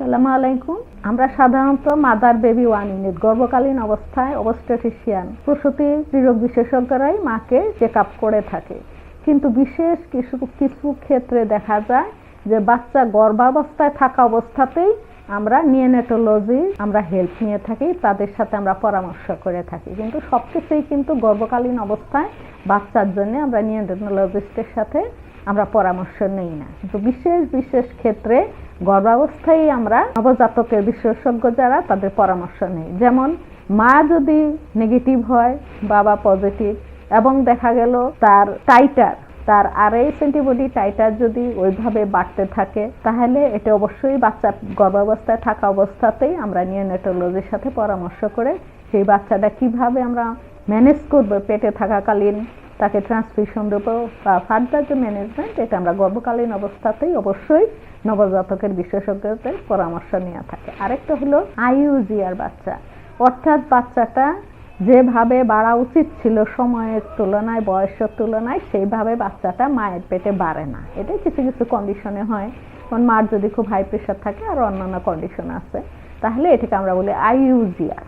আসসালামু আলাইকুম। আমরা সাধারণত মাদার বেবি ওয়ান ইউনিট গর্ভকালীন অবস্থায় অবস্টেট্রিশিয়ান প্রসূতি স্ত্রীরোগ বিশেষজ্ঞরাই মাকে চেক আপ করে থাকে, কিন্তু বিশেষ কিছু ক্ষেত্রে দেখা যায় যে বাচ্চা গর্ভাবস্থায় থাকা অবস্থাতেই আমরা নিওনেটোলজি হেল্প নিয়ে থাকি, তাদের সাথে আমরা পরামর্শ করে থাকি। কিন্তু সবকিছুই কিন্তু গর্ভকালীন অবস্থায় বাচ্চার জন্য আমরা নিওনেটোলজিস্টের সাথে আমরা পরামর্শ নেই না, কিন্তু বিশেষ ক্ষেত্রে গর্ভাবস্থায় আমরা নবজাতকের বিশেষজ্ঞ যারা তাদের পরামর্শ নেই। যেমন মা যদি নেগেটিভ হয়, বাবা পজিটিভ, এবং দেখা গেল তার আড়াইশ অ্যান্টিবডি টাইটার যদি ওইভাবে বাড়তে থাকে, তাহলে এটা অবশ্যই বাচ্চা গর্ভাবস্থায় থাকা অবস্থাতেই আমরা নিওনেটোলজির সাথে পরামর্শ করে সেই বাচ্চাটা কিভাবে আমরা ম্যানেজ করবো পেটে থাকাকালীন, তাকে ট্রান্সফিউশন দেবো বা ফার্দার যে ম্যানেজমেন্ট, এটা আমরা গর্ভকালীন অবস্থাতেই অবশ্যই নবজাতকের বিশেষজ্ঞদের পরামর্শ নেওয়া থাকে। আরেকটা হলো আইইউজিআর বাচ্চা, অর্থাৎ বাচ্চাটা যেভাবে বাড়া উচিত ছিল সময়ের তুলনায়, বয়সের তুলনায়, সেইভাবে বাচ্চাটা মায়ের পেটে বাড়ে না। এটা কিছু কন্ডিশনে হয়, কারণ মার যদি খুব হাই প্রেশার থাকে আর অন্যান্য কন্ডিশন আছে, তাহলে এটাকে আমরা বলি আইইউজিআর।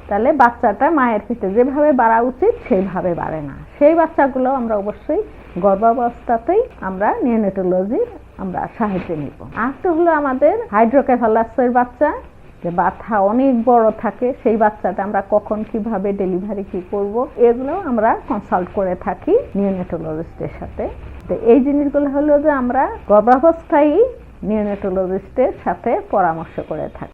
তাহলে বাচ্চাটা মায়ের পেটে যেভাবে বাড়া উচিত সেইভাবে বাড়ে না। সেই বাচ্চাগুলো আমরা অবশ্যই গর্ভাবস্থাতেই আমরা নিওনেটোলজির সাহায্য নিব। আরেকটা হলো আমাদের হাইড্রোকেফালাসের বাচ্চা, যে বাচ্চা অনেক বড় থাকে, সেই বাচ্চাটা আমরা কখন কিভাবে ডেলিভারি কি করব, এগুলো আমরা কনসাল্ট করে থাকি নিওনেটোলজিস্টের সাথে। তো এই জিনিসগুলো হলো যে আমরা গর্ভাবস্থায় নিওনেটোলজিস্টের সাথে পরামর্শ করে থাকি।